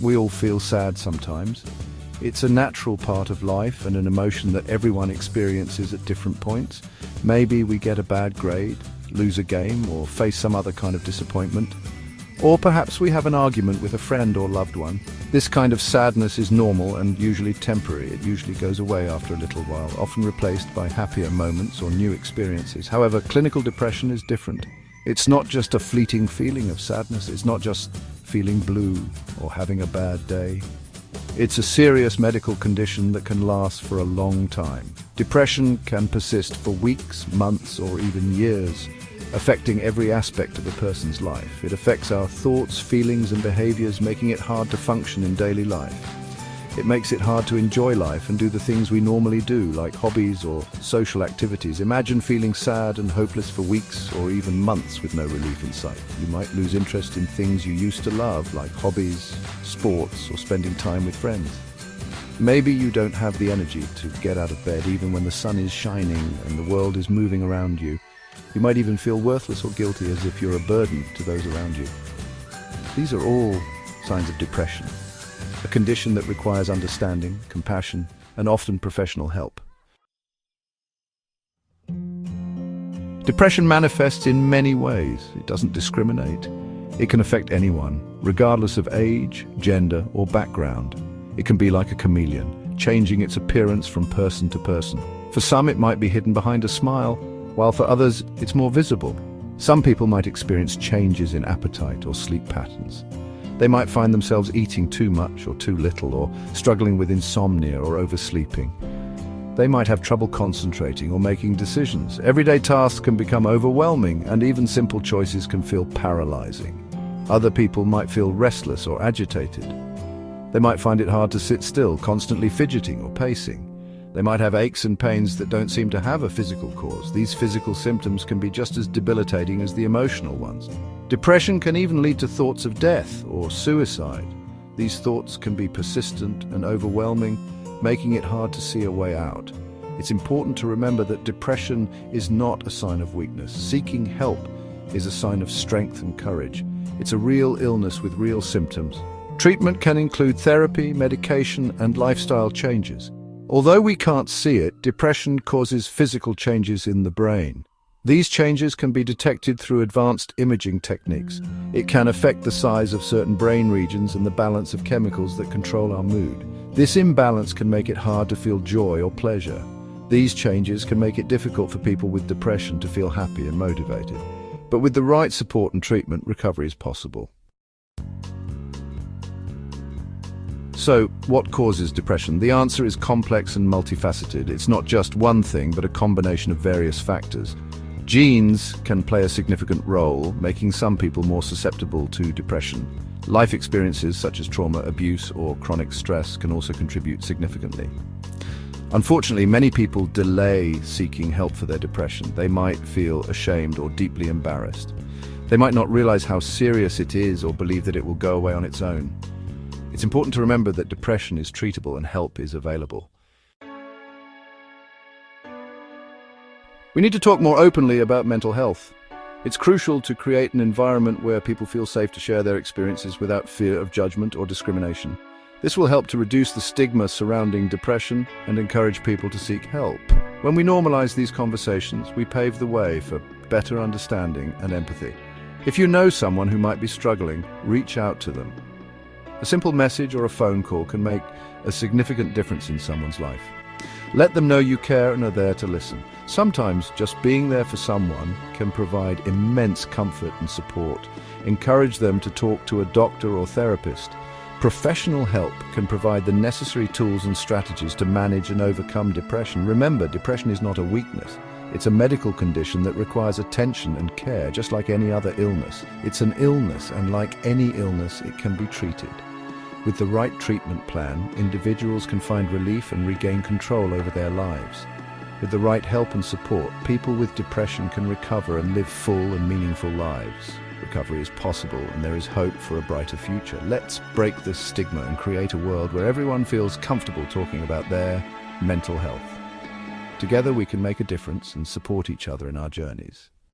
We all feel sad sometimes. It's a natural part of life and an emotion that everyone experiences at different points. Maybe we get a bad grade, lose a game, or face some other kind of disappointment. Or perhaps we have an argument with a friend or loved one. This kind of sadness is normal and usually temporary. It usually goes away after a little while, often replaced by happier moments or new experiences. However, clinical depression is different. It's not just a fleeting feeling of sadness. It's not just feeling blue or having a bad day. It's a serious medical condition that can last for a long time. Depression can persist for weeks, months, or even years, affecting every aspect of a person's life. It affects our thoughts, feelings, and behaviors, making it hard to function in daily life. It makes it hard to enjoy life and do the things we normally do, like hobbies or social activities. Imagine feeling sad and hopeless for weeks or even months with no relief in sight. You might lose interest in things you used to love, like hobbies, sports, or spending time with friends. Maybe you don't have the energy to get out of bed even when the sun is shining and the world is moving around you. You might even feel worthless or guilty, as if you're a burden to those around you. These are all signs of depression, a condition that requires understanding, compassion, and often professional help. Depression manifests in many ways. It doesn't discriminate. It can affect anyone, regardless of age, gender, or background. It can be like a chameleon, changing its appearance from person to person. For some, it might be hidden behind a smile, while for others, it's more visible. Some people might experience changes in appetite or sleep patterns. They might find themselves eating too much or too little, or struggling with insomnia or oversleeping. They might have trouble concentrating or making decisions. Everyday tasks can become overwhelming, and even simple choices can feel paralyzing. Other people might feel restless or agitated. They might find it hard to sit still, constantly fidgeting or pacing. They might have aches and pains that don't seem to have a physical cause. These physical symptoms can be just as debilitating as the emotional ones. Depression can even lead to thoughts of death or suicide. These thoughts can be persistent and overwhelming, making it hard to see a way out. It's important to remember that depression is not a sign of weakness. Seeking help is a sign of strength and courage. It's a real illness with real symptoms. Treatment can include therapy, medication, and lifestyle changes. Although we can't see it, depression causes physical changes in the brain. These changes can be detected through advanced imaging techniques. It can affect the size of certain brain regions and the balance of chemicals that control our mood. This imbalance can make it hard to feel joy or pleasure. These changes can make it difficult for people with depression to feel happy and motivated. But with the right support and treatment, recovery is possible. So, what causes depression? The answer is complex and multifaceted. It's not just one thing, but a combination of various factors. Genes can play a significant role, making some people more susceptible to depression. Life experiences such as trauma, abuse, or chronic stress can also contribute significantly. Unfortunately, many people delay seeking help for their depression. They might feel ashamed or deeply embarrassed. They might not realize how serious it is or believe that it will go away on its own. It's important to remember that depression is treatable and help is available. We need to talk more openly about mental health. It's crucial to create an environment where people feel safe to share their experiences without fear of judgment or discrimination. This will help to reduce the stigma surrounding depression and encourage people to seek help. When we normalize these conversations, we pave the way for better understanding and empathy. If you know someone who might be struggling, reach out to them. A simple message or a phone call can make a significant difference in someone's life. Let them know you care and are there to listen. Sometimes just being there for someone can provide immense comfort and support. Encourage them to talk to a doctor or therapist. Professional help can provide the necessary tools and strategies to manage and overcome depression. Remember, depression is not a weakness. It's a medical condition that requires attention and care, just like any other illness. It's an illness, and like any illness, it can be treated. With the right treatment plan, individuals can find relief and regain control over their lives. With the right help and support, people with depression can recover and live full and meaningful lives. Recovery is possible, and there is hope for a brighter future. Let's break this stigma and create a world where everyone feels comfortable talking about their mental health. Together we can make a difference and support each other in our journeys.